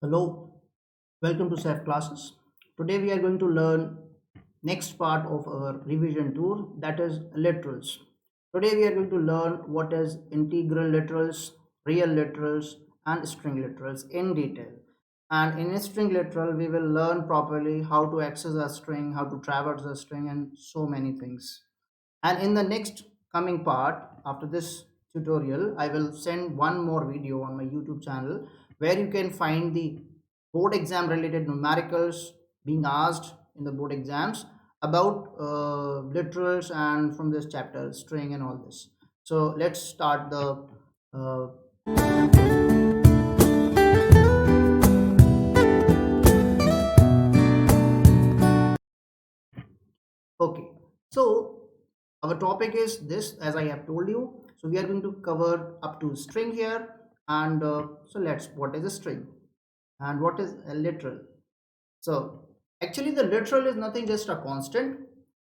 Hello, welcome to saifclasses. Today we are going to learn next part of our revision tour, that is literals. Today we are going to learn what is integral literals, real literals and string literals in detail. And in a string literal we will learn properly how to access a string, how to traverse a string and so many things. And in the next coming part after this tutorial, I will send one more video on my YouTube channel where you can find the board exam related numericals being asked in the board exams about literals and from this chapter string and all this. So let's start the uh, okay. So our topic is this, as I have told you. So we are going to cover up to string here. And so let's, what is a string and what is a literal? So actually the literal is nothing, just a constant,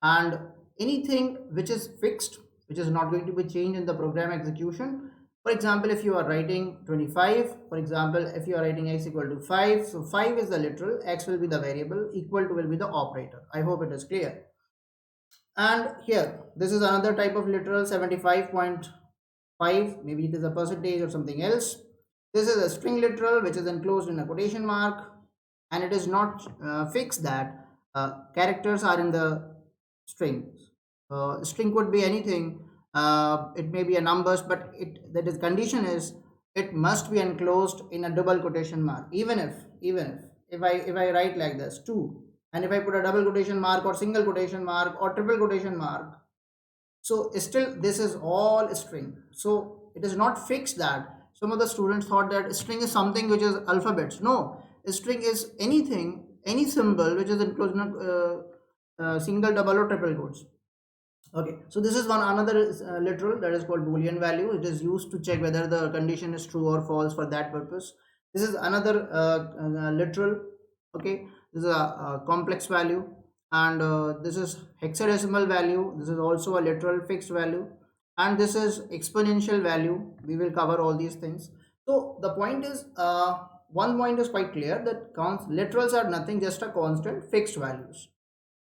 and anything which is fixed, which is not going to be changed in the program execution. For example, if you are writing 25, for example, if you are writing x equal to 5, so 5 is the literal, x will be the variable, equal to will be the operator. I hope it is clear. And here this is another type of literal, 75.5, maybe it is a percentage or something else. This is a string literal which is enclosed in a quotation mark, and it is not fixed that characters are in the string. String could be anything, it may be a numbers, but it that is condition is it must be enclosed in a double quotation mark. Even if I write like this 2, and if I put a double quotation mark or single quotation mark or triple quotation mark, so still this is all string. So it is not fixed. That some of the students thought that string is something which is alphabets. No, string is anything, any symbol which is enclosed in a single, double or triple quotes. Okay, so this is one another literal, that is called boolean value. It is used to check whether the condition is true or false. For that purpose, this is another literal. Okay, this is a complex value, and this is hexadecimal value. This is also a literal fixed value, and this is exponential value. We will cover all these things. So the point is, one point is quite clear, that literals are nothing, just a constant fixed values,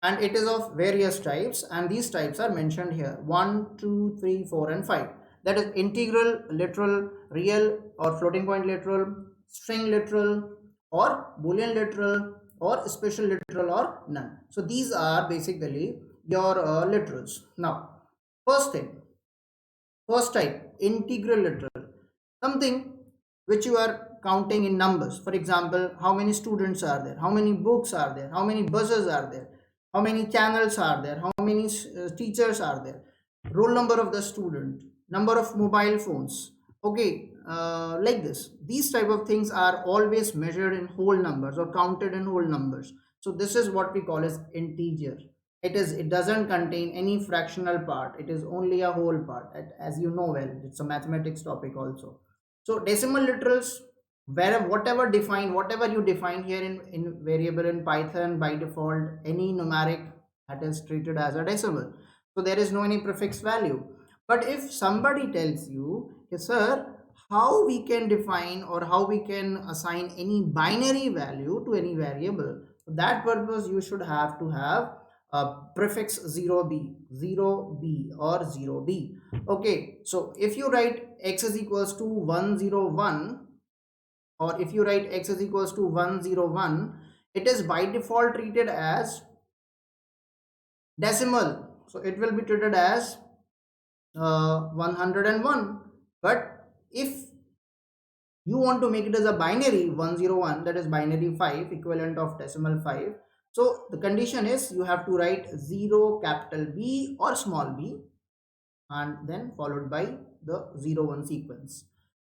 and it is of various types, and these types are mentioned here: 1, 2, 3, 4 and 5. That is integral literal, real or floating point literal, string literal, or boolean literal, or special literal, or none. So these are basically your literals. Now first thing, first type, integral literal, something which you are counting in numbers. For example, how many students are there, how many books are there, how many buses are there, how many channels are there, how many teachers are there, roll number of the student, number of mobile phones. Okay, like this, these type of things are always measured in whole numbers or counted in whole numbers. So this is what we call as integer. It doesn't contain any fractional part, it is only a whole part. As you know well, it's a mathematics topic also. So decimal literals, where whatever you define here in variable in Python, by default any numeric, that is treated as a decimal. So there is no any prefix value. But if somebody tells you, yes sir, how we can define or how we can assign any binary value to any variable, for that purpose you should have to have a prefix 0b, 0b or 0b. Okay, so if you write x is equals to 101, or if you write x is equals to 101, it is by default treated as decimal, so it will be treated as 101. But if you want to make it as a binary 101, that is binary 5, equivalent of decimal 5, so the condition is you have to write 0 capital B or small b, and then followed by the 0 1 sequence.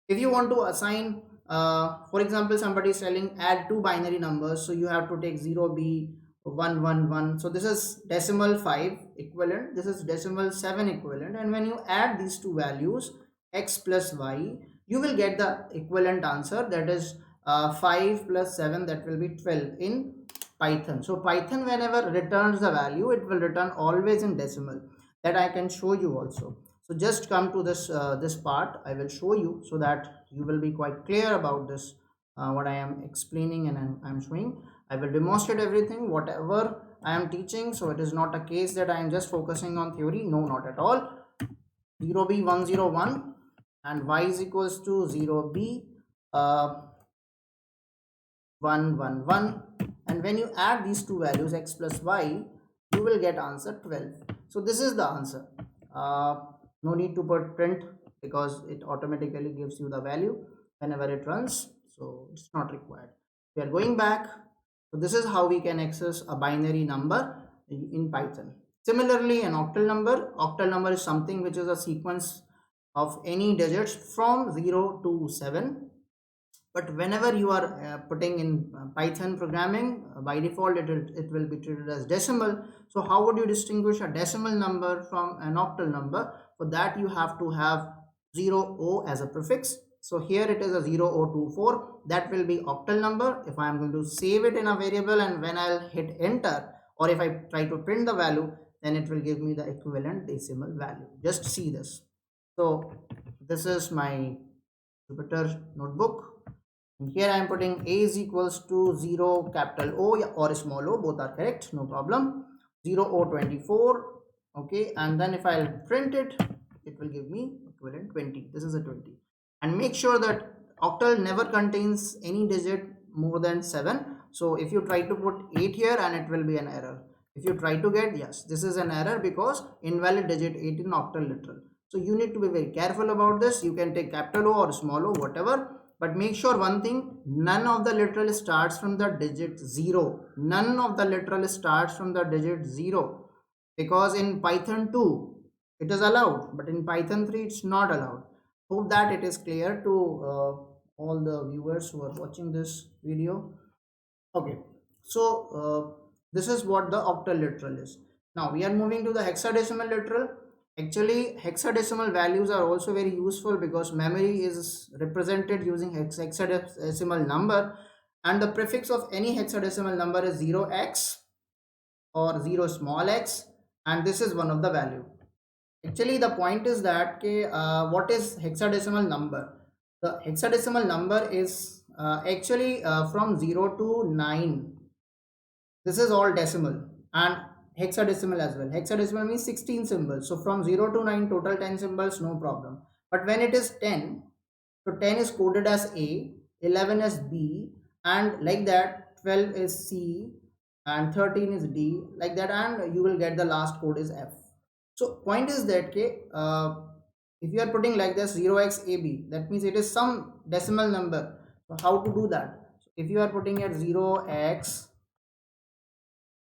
If you want to assign, for example, somebody is telling add two binary numbers, so you have to take 0b 111. So this is decimal 5 equivalent, this is decimal 7 equivalent, and when you add these two values, x plus y, you will get the equivalent answer, that is 5 plus 7, that will be 12 in Python. So Python, whenever returns the value, it will return always in decimal. That I can show you also. So just come to this this part, I will show you, so that you will be quite clear about this what I am explaining and I'm showing. I will demonstrate everything whatever I am teaching. So it is not a case that I am just focusing on theory. No, not at all. 0b 101 and y is equals to 0b uh, 111, and when you add these two values x plus y, you will get answer 12. So this is the answer. No need to put print because it automatically gives you the value whenever it runs, so it's not required. We are going back. So this is how we can access a binary number in Python. Similarly, an octal number is something which is a sequence of any digits from 0 to 7. But whenever you are putting in Python programming, by default it will be treated as decimal. So how would you distinguish a decimal number from an octal number? For that you have to have 0o as a prefix. So here it is a 0024, that will be octal number. If I am going to save it in a variable and when I'll hit enter, or if I try to print the value, then it will give me the equivalent decimal value. Just see this. So this is my Jupyter notebook. And here I am putting a is equals to 0 capital O or small o, both are correct, no problem. 0024, okay, and then if I'll print it, it will give me equivalent 20. This is a 20. And make sure that octal never contains any digit more than 7. So if you try to put 8 here, and it will be an error. If you try to get, yes, this is an error because invalid digit 8 in octal literal. So you need to be very careful about this. You can take capital O or small o, whatever. But make sure one thing, none of the literal starts from the digit 0. None of the literal starts from the digit 0. Because in Python 2, it is allowed. But in Python 3, it's not allowed. Hope that it is clear to all the viewers who are watching this video. Okay. So this is what the octal literal is. Now we are moving to the hexadecimal literal. Actually, hexadecimal values are also very useful because memory is represented using hexadecimal number, and the prefix of any hexadecimal number is 0x or 0 small x, and this is one of the value. Actually, the point is that what is hexadecimal number? The hexadecimal number is actually from 0 to 9. This is all decimal and hexadecimal as well. Hexadecimal means 16 symbols. So from 0 to 9, total 10 symbols, no problem. But when it is 10, so 10 is coded as A, 11 as B, and like that, 12 is C, and 13 is D, like that, and you will get the last code is F. So point is that if you are putting like this 0xab, that means it is some decimal number. So how to do that? So if you are putting at 0x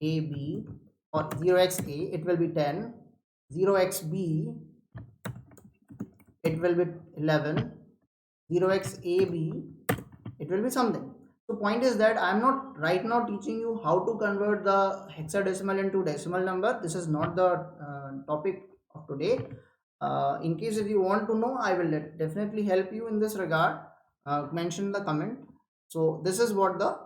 AB or 0xa, it will be 10, 0xb, it will be 11, 0xab, it will be something. So point is that I am not right now teaching you how to convert the hexadecimal into decimal number. This is not the topic of today. In case if you want to know, I will definitely help you in this regard. Mention the comment. So this is what the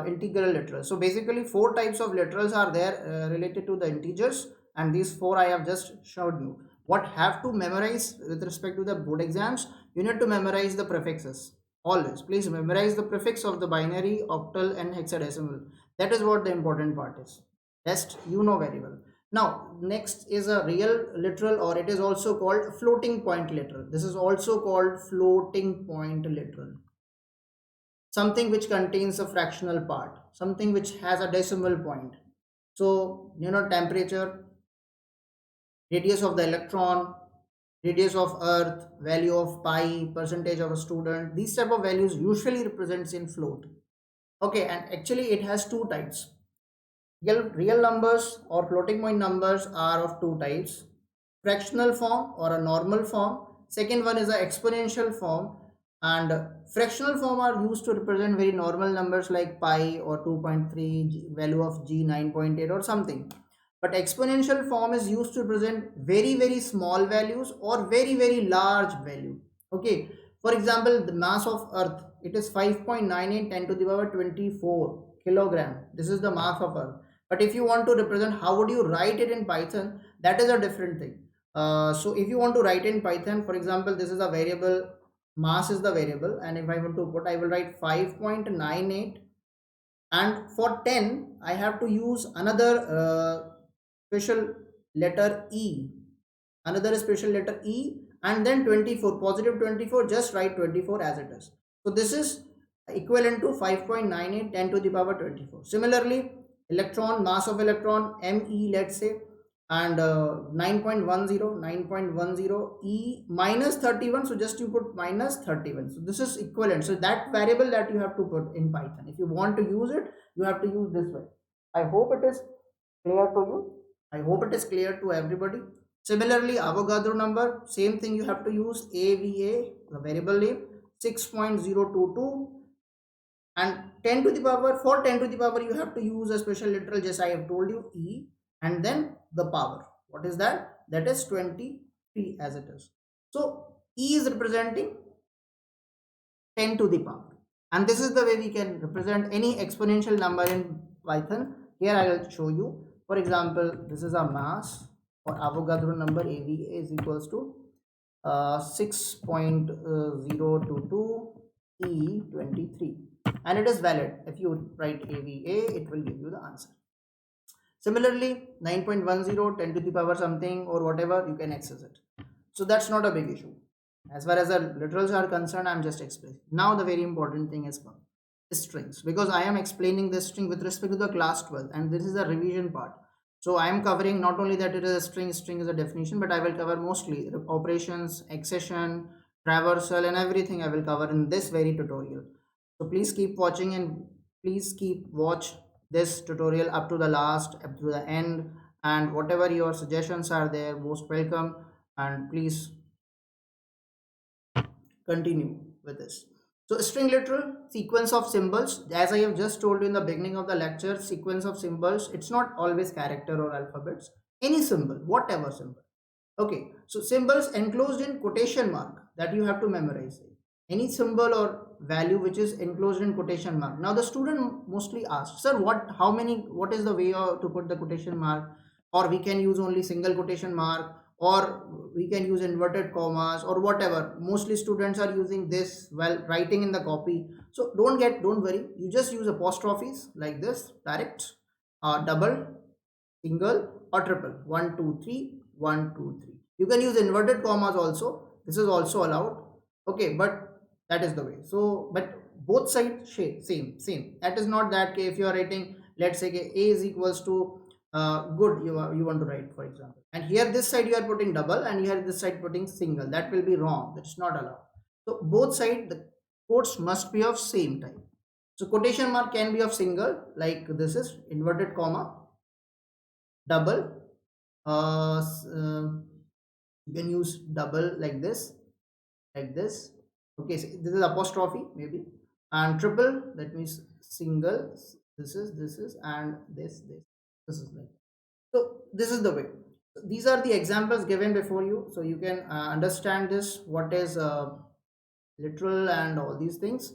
integral literal. So basically 4 types of literals are there related to the integers, and these 4 I have just showed you. What have to memorize with respect to the board exams? You need to memorize the prefixes. Always please memorize the prefix of the binary, octal and hexadecimal. That is what the important part is. Rest you know very well. Now next is a real literal, or it is also called floating point literal. This is also called floating point literal. Something which contains a fractional part, something which has a decimal point. So temperature, radius of the electron, radius of earth, value of pi, percentage of a student, these type of values usually represents in float. Okay, and actually it has 2 types. Real numbers or floating point numbers are of 2 types: fractional form or a normal form. Second one is a exponential form, and fractional form are used to represent very normal numbers like pi or 2.3, value of g 9.8 or something. But exponential form is used to represent very small values or very large value. Okay, for example, the mass of earth, it is 5.98 10 to the power 24 kilogram. This is the mass of earth. But if you want to represent, how would you write it in Python? That is a different thing. So if you want to write in Python, for example, this is a variable mass is the variable, and if I want to put, I will write 5.98, and for 10 I have to use another special letter E, another special letter E, and then 24, positive 24, just write 24 as it is. So this is equivalent to 5.98 10 to the power 24. Similarly, electron, mass of electron, ME, let's say, and 9.10 E minus 31, so just you put minus 31, so this is equivalent. So that variable that you have to put in Python, if you want to use it, you have to use this way. I hope it is clear to you. I hope it is clear to everybody. Similarly, Avogadro number, same thing, you have to use AVA, the variable name, 6.022, and 10 to the power, for 10 to the power you have to use a special literal, just I have told you, E, and then the power. What is that? That is 23 as it is. So E is representing 10 to the power, and this is the way we can represent any exponential number in Python. Here I will show you. For example, this is our mass, or Avogadro number, AVA is equals to 6.022 E23, and it is valid. If you write AVA, it will give you the answer. Similarly, 9.10 10 to the power something or whatever, you can access it. So that's not a big issue. As far as the literals are concerned, I'm just explaining. Now the very important thing is come, strings, because I am explaining this string with respect to the class 12, and this is the revision part. So I am covering not only that it is a string is a definition, but I will cover mostly the operations, accession, traversal, and everything I will cover in this very tutorial. So please keep watching, and please keep watch this tutorial up to the last, up to the end, and whatever your suggestions are there, most welcome. And please continue with this. So string literal, sequence of symbols, as I have just told you in the beginning of the lecture, sequence of symbols, it's not always character or alphabets, any symbol, whatever symbol. Okay, so symbols enclosed in quotation mark, that you have to memorize. Any symbol or value which is enclosed in quotation mark. Now the student mostly asks, sir, what is the way to put the quotation mark? Or we can use only single quotation mark, or we can use inverted commas, or whatever. Mostly students are using this while writing in the copy. So don't worry. You just use apostrophes like this, direct, double, single, or triple. 1 2 3 1 2 3. You can use inverted commas also. This is also allowed. Okay, but that is the way. So but both sides same. That is not that if you are writing, let's say a is equals to good, you want to write, for example, and here this side you are putting double, and here this side putting single. That will be wrong. That's not allowed. So both side the quotes must be of same type. So quotation mark can be of single, like this is inverted comma, double, you can use double like this, like this. Okay, so this is apostrophe maybe, and triple, that means single. This is and this is like, so this is the way. So these are the examples given before you, so you can understand this, what is literal and all these things.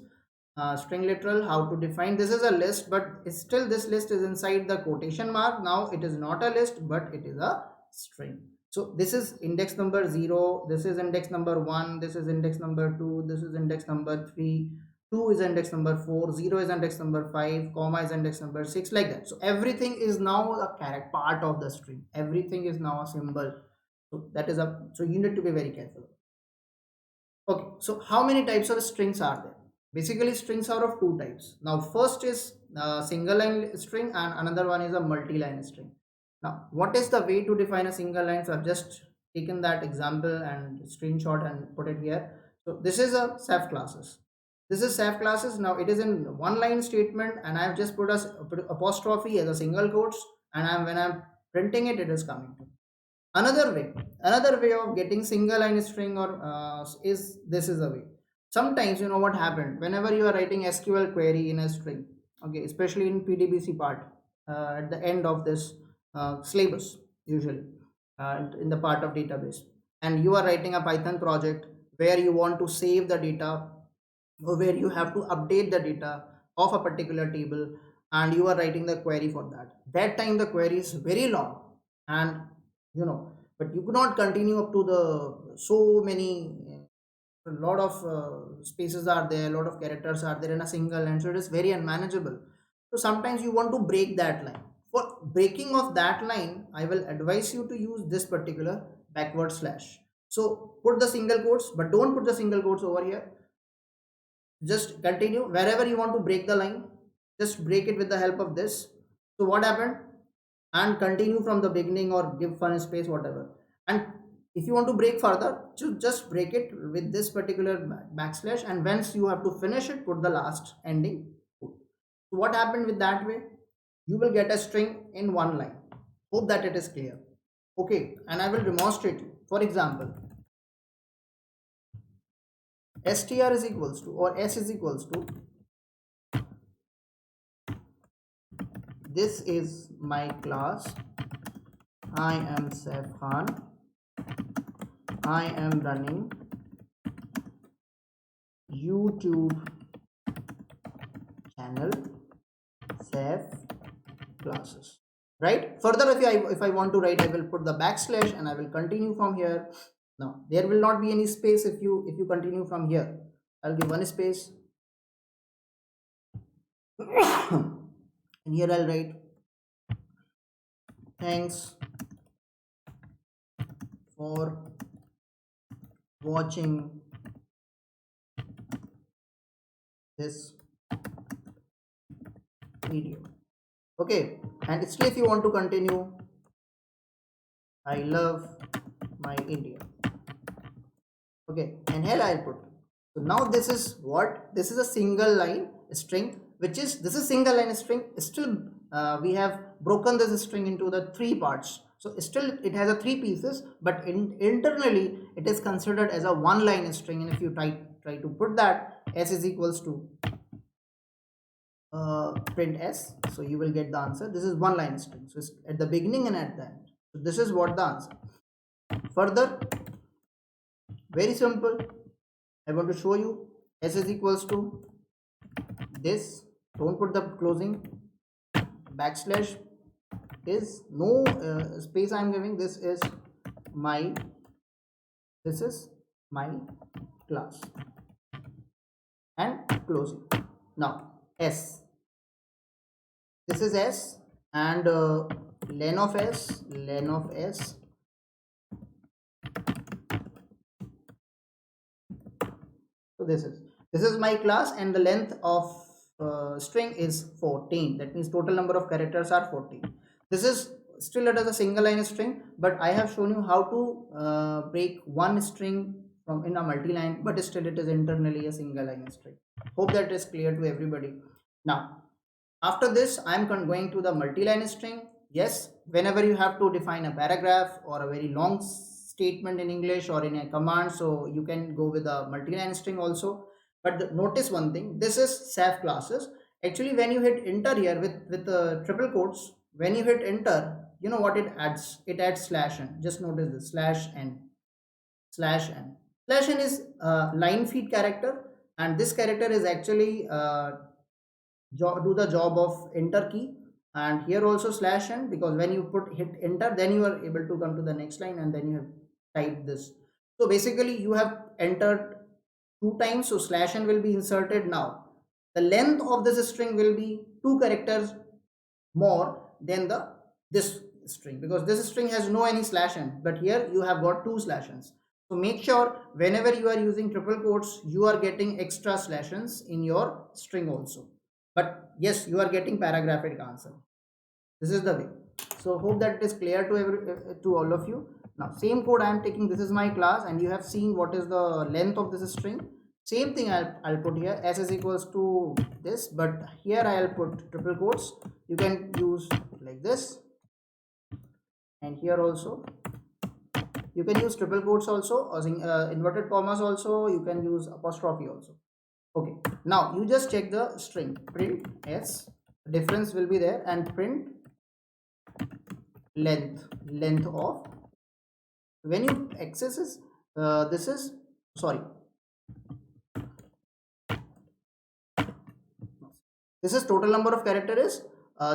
String literal, how to define, this is a list, but it's still this list is inside the quotation mark. Now it is not a list, but it is a string. So this is index number 0, this is index number 1, this is index number 2, this is index number 3, 2 is index number 4, 0 is index number 5, comma is index number 6, like that. So everything is now a character part of the string, everything is now a symbol. So that is a, so you need to be very careful. Okay, so how many types of strings are there? Basically, strings are of two types. Now, first is single line string, and another one is a multi-line string. Now, what is the way to define a single line? So, I've just taken that example and screenshot and put it here. So, this is a saifclasses. This is saifclasses. Now, it is in one line statement, and I've just put apostrophe as a single quotes, and when I'm printing it, it is coming to another way of getting single line string, or is this is a way. Sometimes, you know what happened, whenever you are writing SQL query in a string, okay, especially in PDBC part, at the end of this syllabus, usually in the part of database, and you are writing a Python project where you want to save the data, or where you have to update the data of a particular table, and you are writing the query for that time the query is very long, and you know, but you could not continue up to the so many a lot of spaces are there, a lot of characters are there in a single line, so it is very unmanageable. So sometimes you want to break that line. For breaking of that line, I will advise you to use this particular backward slash. So put the single quotes, but don't put the single quotes over here. Just continue wherever you want to break the line, just break it with the help of this. So what happened, and continue from the beginning or give fun space, whatever. And if you want to break further, just break it with this particular backslash, and once you have to finish it, put the last ending quote. So what happened with that way, you will get a string in one line. Hope that it is clear. Okay, and I will demonstrate you. For example, str is equals to, or s is equals to, this is my class, I am Saif Khan, I am running YouTube channel Saif classes. Right? Further, if I want to write, I will put the backslash and I will continue from here. Now there will not be any space if you continue from here. I'll give one space. And here I'll write, thanks for watching this video. Okay, and still if you want to continue, I love my India. Okay, and here I'll put. So now this is what, this is a single line string, which is, this is single line string. Still we have broken this string into the three parts, so still it has a three pieces, but internally it is considered as a one line string. And if you try to put that, s is equals to print s, so you will get the answer. This is one line string, so it's at the beginning and at the end. So this is what the answer. Further, very simple, I want to show you, s is equals to this, don't put the closing backslash, is no space I am giving, this is my class, and closing. Now s, this is s, and len of s, so this is my class, and the length of string is 14. That means total number of characters are 14. This is still it as a single line string, but I have shown you how to break one string from in a multi-line, but still it is internally a single line string. Hope that is clear to everybody. Now after this, I am going to the multi-line string. Yes, whenever you have to define a paragraph or a very long statement in English or in a command, so you can go with a multi-line string also. But notice one thing, this is Saif classes. Actually, when you hit enter here with triple quotes, when you hit enter, you know what it adds? It adds slash n. Just notice this, slash n, slash n. Slash n is line feed character, and this character is actually do the job of enter key. And here also slash n, because when you hit enter, then you are able to come to the next line, and then you have typed this. So basically you have entered two times, so slash n will be inserted. Now the length of this string will be 2 characters more than this string, because this string has no any slash n, but here you have got 2 slash n's. So make sure whenever you are using triple quotes, you are getting extra slash n's in your string also. But yes, you are getting paragraphic answer. This is the way. So hope that it is clear to all of you. Now same code I am taking, this is my class, and you have seen what is the length of this string. Same thing I'll put here, s is equals to this, but here I'll put triple quotes. You can use like this, and here also you can use triple quotes also, or inverted commas also, you can use apostrophe also. Okay, now you just check the string, print s, difference will be there, and print length of, when you accesses this is, sorry, this is total number of character is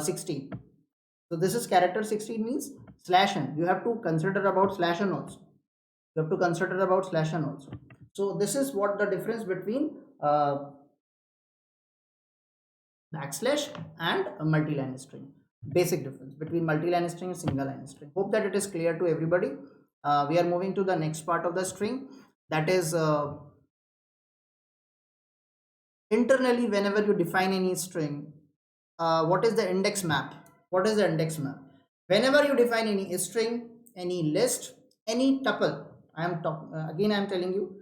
16. So this is character 16 means slash n. You have to consider about slash n also. You have to consider about slash n also. So this is what the difference between backslash and a multi-line string. Basic difference between multi-line string and single line string. Hope that it is clear to everybody. We are moving to the next part of the string, that is internally whenever you define any string. What is the index map? What is the index map? Whenever you define any string, any list, any tuple, I am talking again, I am telling you,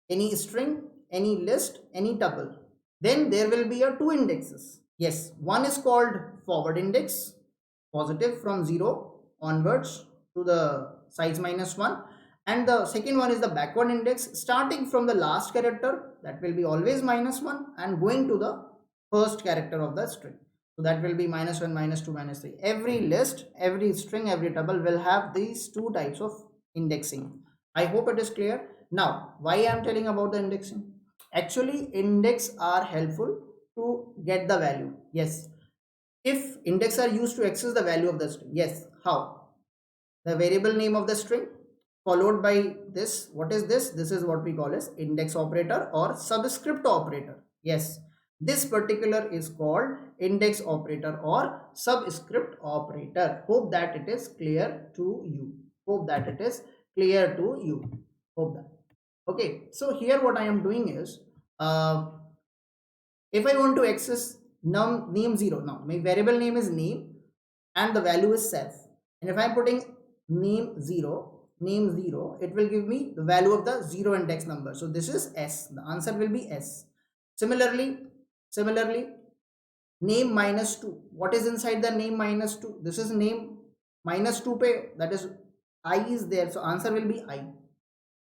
any string, any list, any tuple, then there will be a two indexes. Yes, one is called forward index, positive from 0 onwards to the size -1, and the second one is the backward index, starting from the last character, that will be always -1, and going to the first character of the string. So that will be -1, -2, -3. Every list, every string, every tuple will have these two types of indexing. I hope it is clear. Now, why I am telling about the indexing? Actually, index are helpful to get the value. Yes. If index are used to access the value of the string. Yes. How? The variable name of the string followed by this. What is this? This is what we call as index operator or subscript operator. Yes. This particular is called index operator or subscript operator. Hope that it is clear to you. Hope that it is clear to you. Hope that. Okay. So here what I am doing is, if I want to access name 0, now my variable name is name and the value is self, and if I'm putting name 0, it will give me the value of the 0 index number. So this is s, the answer will be s. Similarly, name -2, what is inside the name -2? This is name -2 pay, that is I is there, so answer will be I.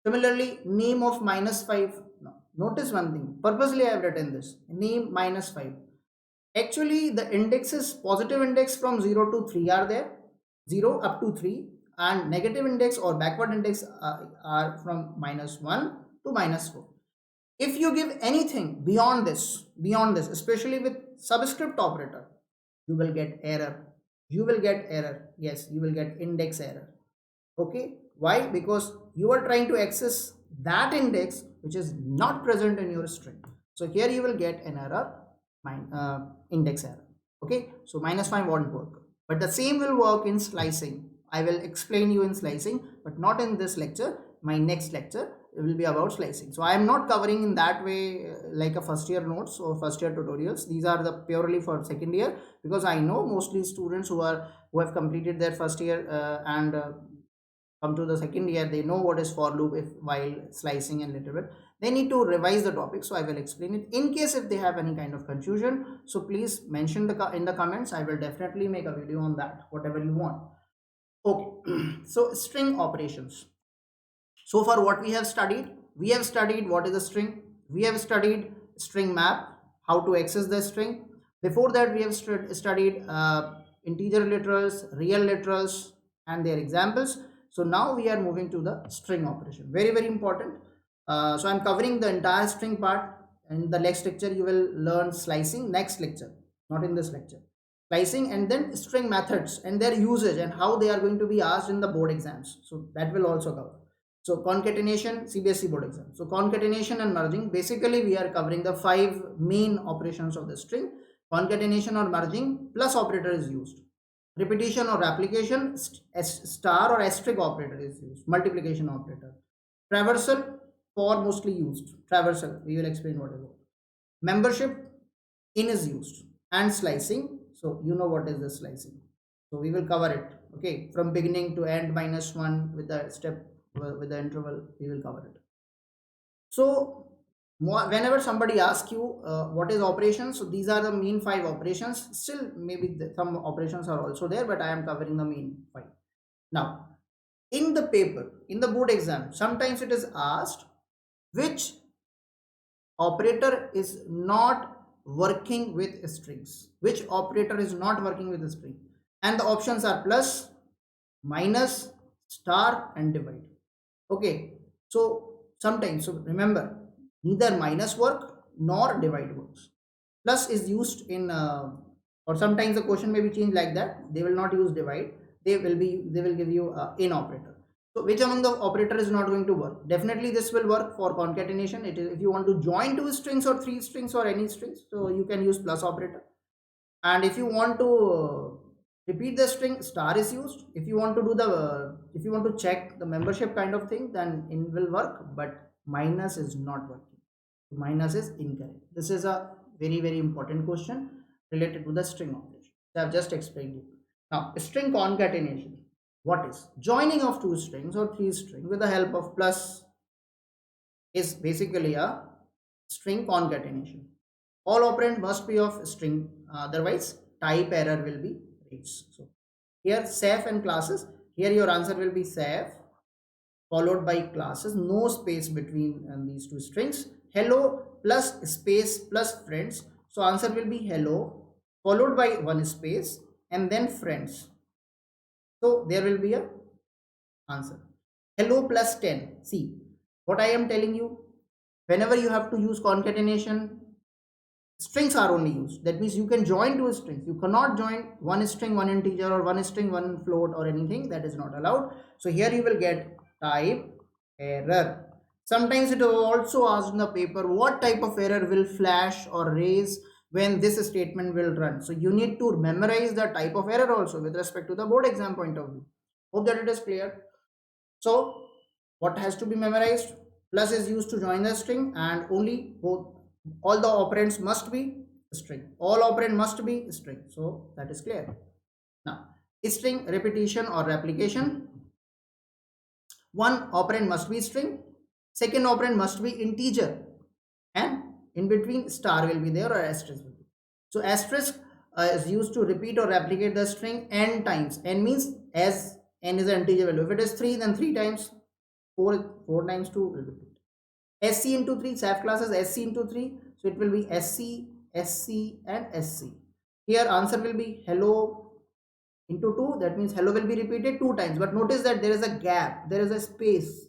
Similarly, name of -5. Now, notice one thing. Purposely, I have written this name -5. Actually, the indexes, positive index from 0 to 3 are there, 0 up to 3, and negative index or backward index are from -1 to -4. If you give anything beyond this, especially with subscript operator, you will get error. You will get error. Yes, you will get index error. Okay, why? Because you are trying to access that index which is not present in your string. So here you will get an error, index error. Okay, so -5 won't work, but the same will work in slicing. I will explain you in slicing, but not in this lecture. My next lecture will be about slicing. So I am not covering in that way like a first year notes or first year tutorials. These are the purely for second year, because I know mostly students who have completed their first year and come to the second year, they know what is for loop if while slicing and little bit. They need to revise the topic, so I will explain it. In case if they have any kind of confusion, so please mention in the comments. I will definitely make a video on that, whatever you want. Okay. So string operations. So far what we have studied what is a string, we have studied string map, how to access the string. Before that we have studied integer literals, real literals, and their examples. So now we are moving to the string operation, very very important. So I'm covering the entire string part. In the next lecture you will learn slicing, next lecture, not in this lecture, slicing, and then string methods and their usage and how they are going to be asked in the board exams, so that will also cover. So concatenation, CBSE board exam. So concatenation and merging, basically we are covering the 5 main operations of the string. Concatenation or merging, plus operator is used. Repetition or replication, star or asterisk operator is used. Multiplication operator. Traversal, for mostly used. Traversal, we will explain what is it. Membership, in is used. And slicing, so you know what is the slicing. So we will cover it. Okay, from beginning to end -1 with the step, with the interval, we will cover it. So whenever somebody asks you what is operations, so these are the main 5 operations. Still maybe some operations are also there, but I am covering the main 5. Now in the paper, in the board exam, sometimes it is asked which operator is not working with strings, which operator is not working with a string, and the options are plus, minus, star, and divide. Okay, so sometimes, so remember, neither minus work nor divide works. Plus is used in or sometimes the question may be changed like that, they will not use divide, they will give you in operator. So which among the operator is not going to work? Definitely this will work for concatenation. It is if you want to join two strings or three strings or any strings, so you can use plus operator. And if you want to repeat the string, star is used. If you want to do the if you want to check the membership kind of thing, then in will work, but minus is not working. Minus is incorrect. This is a very important question related to the string operation. So I've just explained you. Now string concatenation, what is joining of two strings or three strings with the help of plus is basically a string concatenation. All operand must be of string, otherwise type error will be raised. So here saif and classes, here your answer will be saif followed by classes, no space between these two strings. Hello plus space plus friends. So answer will be hello followed by one space and then friends. So there will be a answer. Hello plus 10. See what I am telling you. Whenever you have to use concatenation, strings are only used. That means you can join two strings. You cannot join one string, one integer, or one string, one float, or anything. That is not allowed. So here you will get type error. Sometimes it will also ask in the paper what type of error will flash or raise when this statement will run. So you need to memorize the type of error also with respect to the board exam point of view. Hope that it is clear. So what has to be memorized? Plus is used to join the string, and only both all the operands must be string. All operand must be string. So that is clear. Now string repetition or replication. One operand must be string, second operand must be integer, and in between star will be there or asterisk will be. So asterisk is used to repeat or replicate the string n times. N means as n is an integer value. If it is 3, then 3 times. 4 times 2 will be 2. SC into 3, saif classes SC into 3. So it will be SC, SC and SC. Here answer will be hello into 2. That means hello will be repeated 2 times. But notice that there is a gap. There is a space.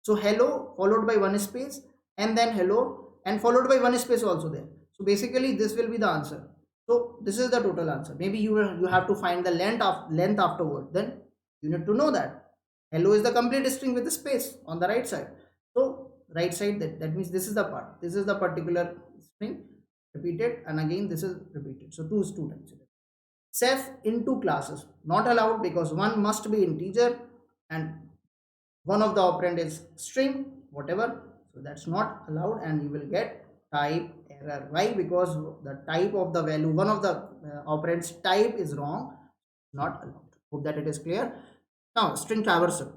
So hello followed by one space and then hello and followed by one space also there. So basically this will be the answer. So this is the total answer. Maybe you have to find the length afterward. Then you need to know that hello is the complete string with the space on the right side. So right side, that means this is the part. This is the particular string repeated, and again this is repeated. So 2 times. Saif into classes not allowed because one must be integer and one of the operand is string, whatever. So that's not allowed, and you will get type error. Why? Because the type of the value, one of the operands type is wrong, not allowed. Hope that it is clear. Now string traversal.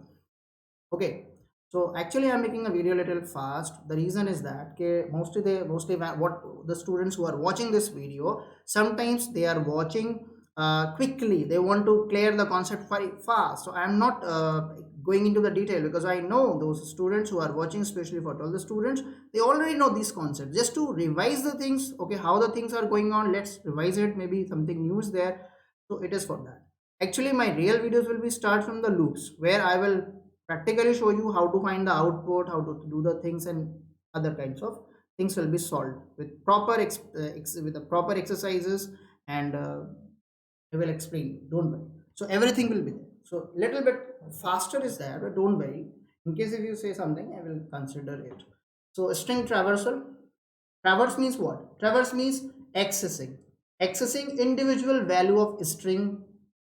Okay, so actually I'm making a video little fast. The reason is that okay, mostly what the students who are watching this video, sometimes they are watching quickly. They want to clear the concept very fast. So I'm not going into the detail because I know those students who are watching, especially for all the students, they already know these concepts. Just to revise the things, okay, how the things are going on, let's revise it. Maybe something new is there. So it is for that. Actually, my real videos will be start from the loops where I will practically show you how to find the output, how to do the things, and other kinds of things will be solved with with the proper exercises, and I will explain. Don't worry. So everything will be there. So little bit faster is there, but don't worry. In case if you say something, I will consider it. So string traversal. Traverse means what? Traverse means accessing. Accessing individual value of string,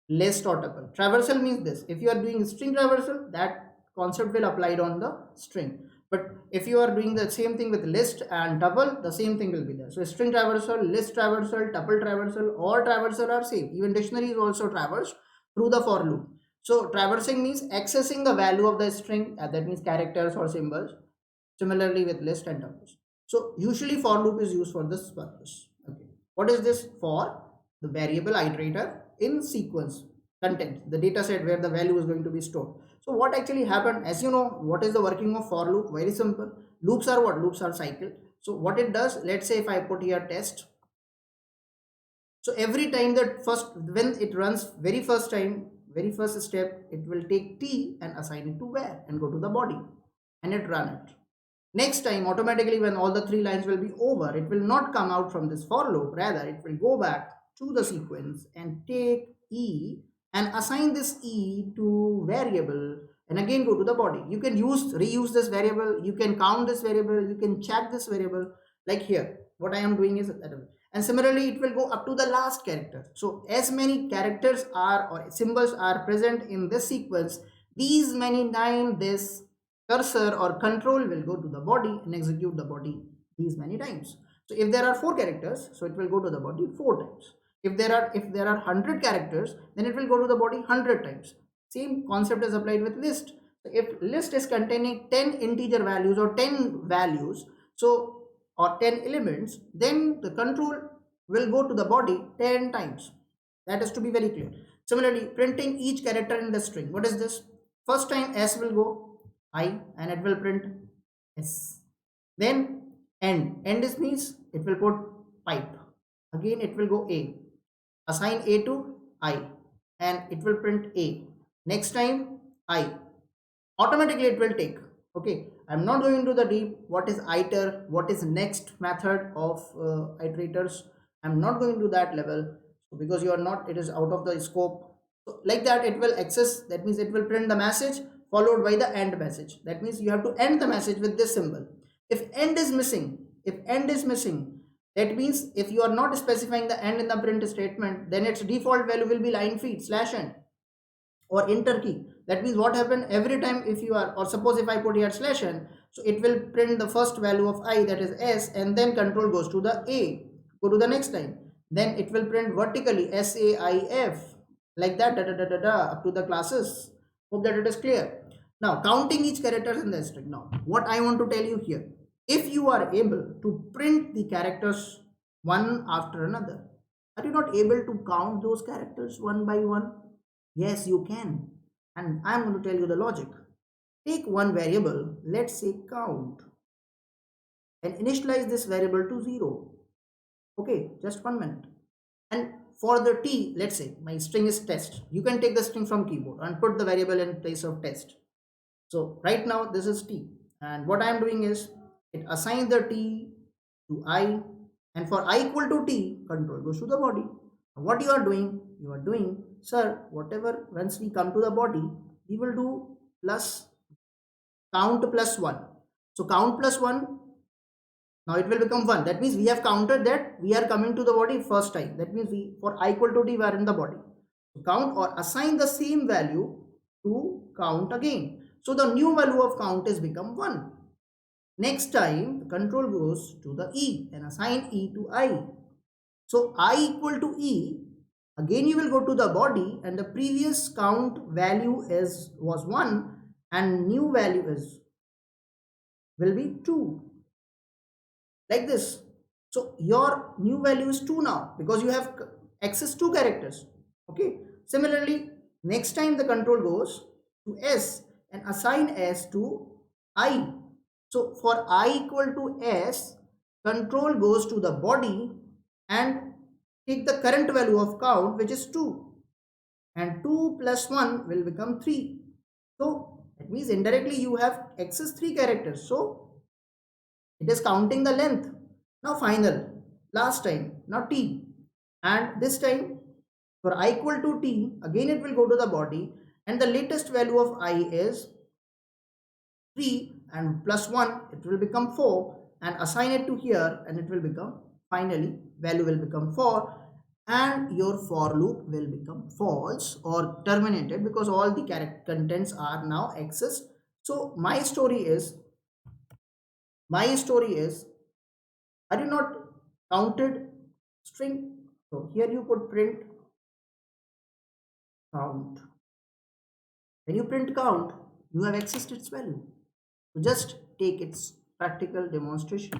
list or tuple. Traversal means this. If you are doing string traversal, that concept will apply on the string. But if you are doing the same thing with list and tuple, the same thing will be there. So string traversal, list traversal, tuple traversal, all traversal are same. Even dictionary is also traversed through the for loop. So traversing means accessing the value of the string, that means characters or symbols. Similarly with list and tuples. So usually for loop is used for this purpose. Okay. What is this for? The variable iterator in sequence content, the data set where the value is going to be stored. So what actually happened, as you know, what is the working of for loop? Very simple. Loops are what? Loops are cycle. So what it does, let's say if I put here test. So every time that when it runs very first time, very first step, it will take t and assign it to where and go to the body and it run it. Next time, automatically when all the 3 lines will be over, it will not come out from this for loop. Rather, it will go back to the sequence and take e and assign this e to variable and again go to the body. You can reuse this variable, you can count this variable, you can check this variable. Like here what I am doing is that, and similarly it will go up to the last character. So as many characters are or symbols are present in this sequence, these many times this cursor or control will go to the body and execute the body these many times. So if there are 4 characters, so it will go to the body 4 times. If there are 100 characters, then it will go to the body 100 times. Same concept is applied with list. So if list is containing 10 integer values or 10 values, so or 10 elements, then the control will go to the body 10 times. That is to be very clear. Similarly, printing each character in the string. What is this? First time S will go I and it will print S. Then end. End is means it will put pipe. Again it will go A. Assign A to I and it will print A. Next time I. Automatically it will take. Okay, I'm not going into the deep what is iter, what is next method of iterators. I'm not going to that level, so because you are not, it is out of the scope. So like that it will access, that means it will print the message followed by the end message. That means you have to end the message with this symbol. If end is missing, that means if you are not specifying the end in the print statement, then its default value will be line feed /n or enter key. That means what happened every time if you are, or suppose if I put here /n, so it will print the first value of I, that is S, and then control goes to the A, go to the next line, then it will print vertically SAIF, like that, up to the classes. Hope that it is clear. Now counting each character in the string. Now what I want to tell you here, if you are able to print the characters one after another, are you not able to count those characters one by one? Yes, you can. And I'm going to tell you the logic. Take one variable, let's say count, and initialize this variable to 0. Okay, just 1 minute. And for the t, let's say my string is test. You can take the string from keyboard and put the variable in place of test. So right now this is t. And what I am doing is it assigns the t to I, and for I equal to t, control goes to the body. What you are doing, sir, whatever, once we come to the body, we will do plus count plus 1. So count plus 1, now it will become 1. That means we have counted that we are coming to the body first time. That means we, for I equal to t, we are in the body. So count or assign the same value to count again. So the new value of count is become 1. Next time the control goes to the E and assign E to I. So I equal to E, again you will go to the body and the previous count value was 1 and new value will be 2, like this. So your new value is 2 now because you have access 2 characters. Okay, similarly next time the control goes to S and assign S to I. So for I equal to S, control goes to the body and take the current value of count, which is 2, and 2 plus 1 will become 3. So that means indirectly you have access 3 characters. So it is counting the length. Now final, last time, now t, and this time for I equal to t, again it will go to the body and the latest value of I is 3 and plus 1, it will become 4, and assign it to here and it will become, finally value will become 4, and your for loop will become false or terminated because all the contents are now accessed. So my story is, are you not counted string? So here you could print count. When you print count, you have accessed its value. So just take its practical demonstration.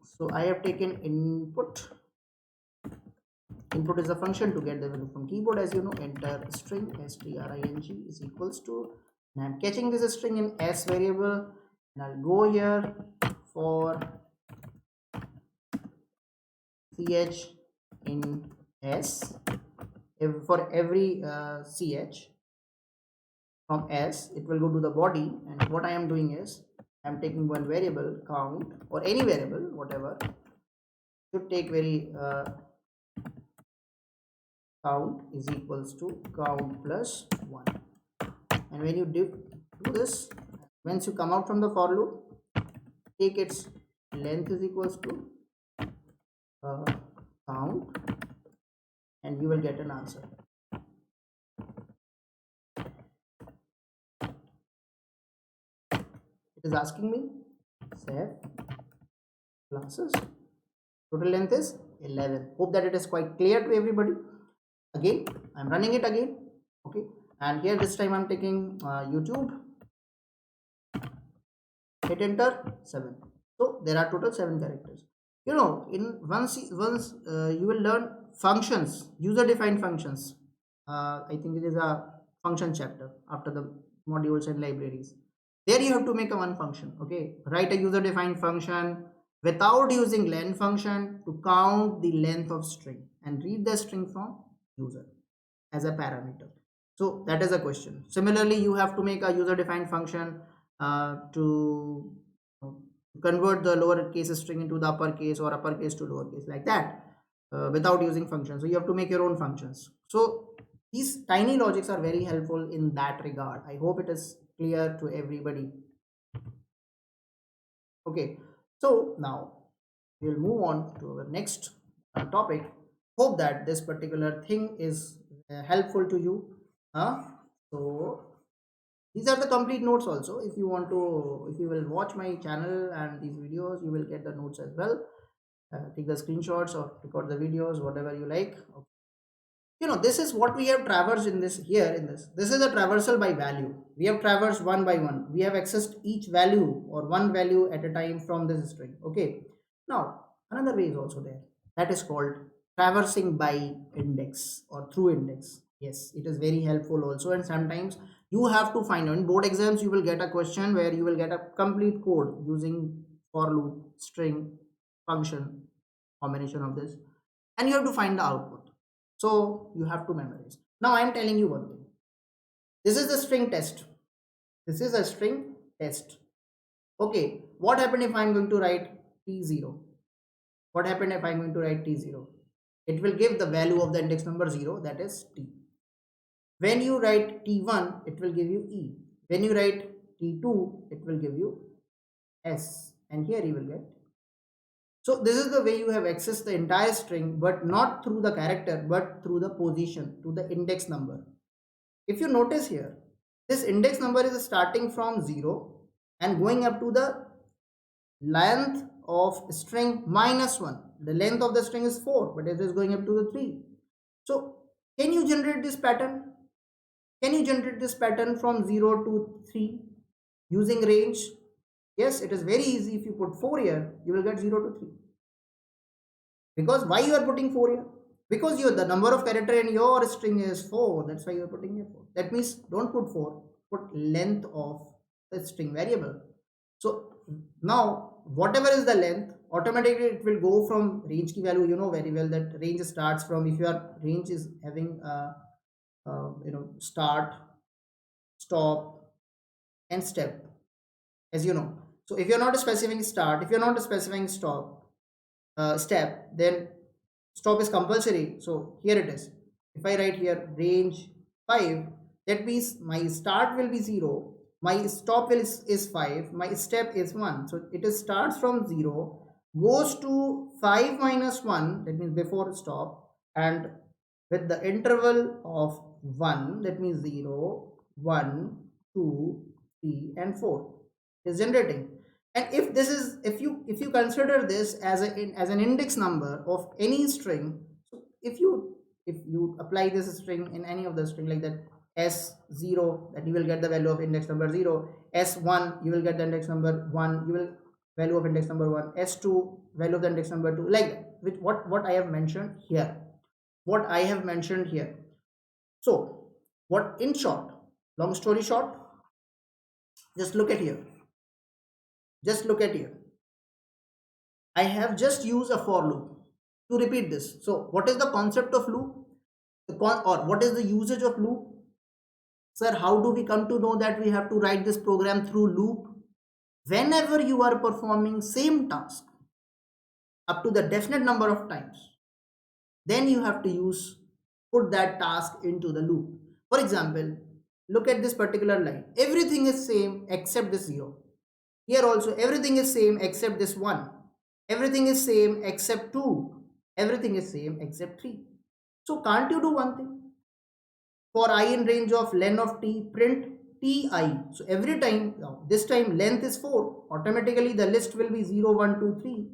So I have taken input. Input is a function to get the value from keyboard, as you know. Enter string string is equals to, and I'm catching this string in s variable, and I'll go here for ch in s, for every ch from s it will go to the body, and what I am doing is I'm taking one variable count or any variable, whatever, should take very count is equals to count plus 1. And when you do this, once you come out from the for loop, take its length is equals to uh, count, and you will get an answer. It is asking me saif classes total length is 11. Hope that it is quite clear to everybody. Again, I'm running it again. Okay, and here this time I'm taking YouTube. Hit enter. 7. So there are total 7 characters. You know, in once you will learn functions, user defined functions. I think it is a function chapter after the modules and libraries. There you have to make a one function. Okay, write a user defined function without using len function to count the length of string and read the string from user as a parameter. So that is a question. Similarly, you have to make a user defined function to convert the lowercase string into the uppercase or uppercase to lowercase, like that, without using functions. So you have to make your own functions. So these tiny logics are very helpful in that regard. I hope it is clear to everybody. Okay, so now we'll move on to our next topic. Hope that this particular thing is helpful to you. So these are the complete notes also. If you want to, if you will watch my channel and these videos, you will get the notes as well. Take the screenshots or record the videos, whatever you like. Okay. You know, this is what we have traversed in this here in this is a traversal by value. We have traversed one by one. We have accessed each value or one value at a time from this string. Okay, now another way is also there, that is called traversing by index or through index. Yes, it is very helpful also, and sometimes you have to find, in board exams you will get a question where you will get a complete code using for loop, string, function, combination of this, and you have to find the output. So you have to memorize. Now I am telling you one thing. This is the string test. This is a string test. Okay, what happened if I am going to write T0? What happened if I am going to write T0? It will give the value of the index number 0, that is T. When you write T1, it will give you E. When you write T2, it will give you S. And here you will get. So this is the way you have accessed the entire string, but not through the character, but through the position, to the index number. If you notice here, this index number is starting from 0 and going up to the length of string minus 1. The length of the string is 4, but it is going up to the 3. So can you generate this pattern? Can you generate this pattern from 0 to 3 using range? Yes, it is very easy. If you put 4 here, you will get 0 to 3. Because why you are putting 4 here? Because the number of character in your string is 4. That's why you are putting here 4. That means don't put 4. Put length of the string variable. So now whatever is the length, automatically it will go from range key value. You know very well that range starts from, if your range is having start, stop, and step, as you know. So if you're not specifying start, if you're not specifying stop, step, then stop is compulsory. So here it is. If I write here range 5, that means my start will be 0, my stop is 5, my step is 1. So it is starts from 0, goes to 5 minus 1, that means before stop, and with the interval of 1, that means 0, 1, 2, 3, and 4 is generating. And if this is, if you consider this as as an index number of any string, so if you apply this string in any of the string like that, s0, that you will get the value of index number 0, s1 you will get the index number 1, you will value of index number 1, s2 value of the index number 2, like that, with what I have mentioned here, what I have mentioned here. So what, in short, long story short, just look at here, just look at here, I have just used a for loop to repeat this. So what is the concept of loop? Or what is the usage of loop? Sir, how do we come to know that we have to write this program through loop? Whenever you are performing same task up to the definite number of times, then you have to put that task into the loop. For example, look at this particular line. Everything is same except this 0. Here also everything is same except this 1. Everything is same except 2. Everything is same except 3. So can't you do one thing? For I in range of len of t, print ti. So every time, now this time length is 4, automatically the list will be 0 1 2 3.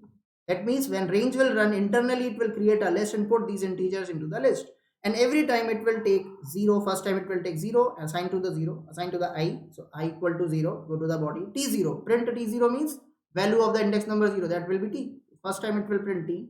That means when range will run internally, it will create a list and put these integers into the list, and every time it will take 0. First time it will take 0, assign to the 0, assign to the I. So I equal to 0, go to the body, t0, print t0 means value of the index number 0, that will be t. First time it will print t.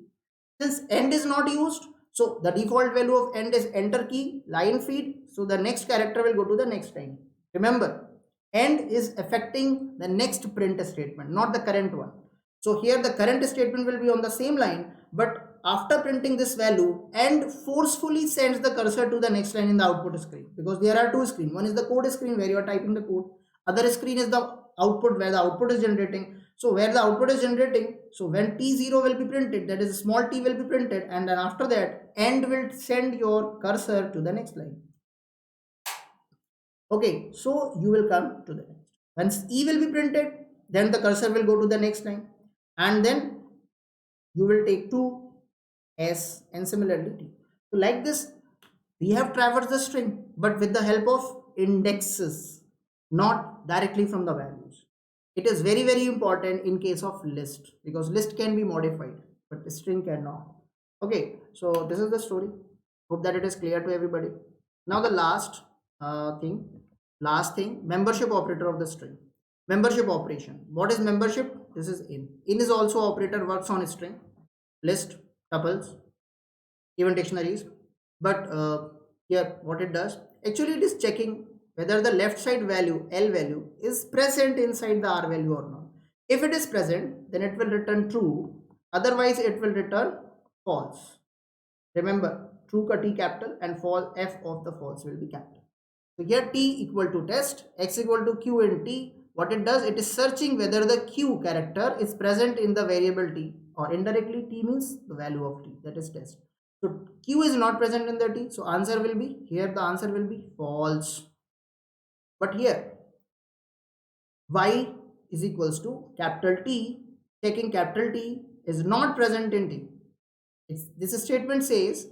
Since end is not used, so the default value of end is enter key, line feed. So the next character will go to the next line. Remember, end is affecting the next print statement, not the current one. So here the current statement will be on the same line, but after printing this value, end forcefully sends the cursor to the next line in the output screen, because there are two screens. One is the code screen where you are typing the code. Other screen is the output where the output is generating. So where the output is generating, so when t0 will be printed, that is small t will be printed, and then after that end will send your cursor to the next line. Okay, so you will come to the next. Once e will be printed, then the cursor will go to the next line, and then you will take 2 s and similarly t. So like this, we have traversed the string, but with the help of indexes, not directly from the values. It is very, very important in case of list, because list can be modified, but string cannot. Okay, so this is the story. Hope that it is clear to everybody. Now the last thing, membership operator of the string. Membership operation. What is membership? This is in. In is also operator, works on string, list, tuples, even dictionaries. But here what it does, actually it is checking whether the left side value, L value, is present inside the R value or not. If it is present, then it will return true, otherwise it will return false. Remember, true ka T capital and false, F of the false will be capital. So here T equal to test, X equal to Q in T. What it does, it is searching whether the Q character is present in the variable T, or indirectly T means the value of T, that is test. So Q is not present in the T, so answer will be, here the answer will be false. But here Y is equals to capital T, taking capital T is not present in T. This statement says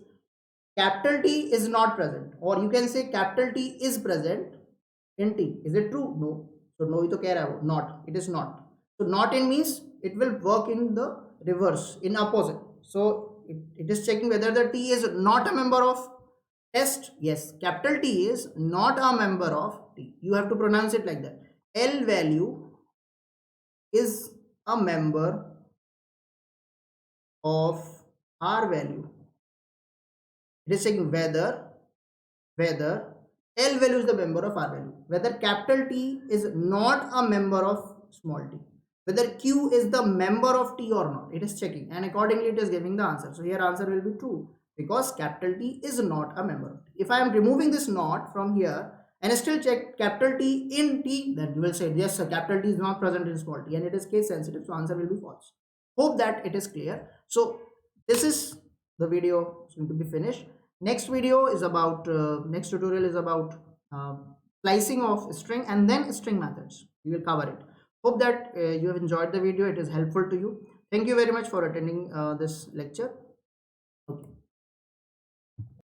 capital T is not present, or you can say capital T is present in T. Is it true? No. So no, to keh raha hai, not. It is not. So not in means it will work in the reverse, in opposite. So it is checking whether the T is not a member of test. Yes, capital T is not a member of T. You have to pronounce it like that. L value is a member of R value. It is checking whether L value is the member of R value, whether capital T is not a member of small t, whether Q is the member of T or not. It is checking, and accordingly it is giving the answer. So here answer will be true, because capital T is not a member of T. If I am removing this not from here and still check capital T in T, then you will say yes sir, capital T is not present in small t, and it is case sensitive, so answer will be false. Hope that it is clear. So this is the video is going to be finished. Next video is about next tutorial is about slicing of string and then string methods. We will cover it. Hope that you have enjoyed the video. It is helpful to you. Thank you very much for attending this lecture.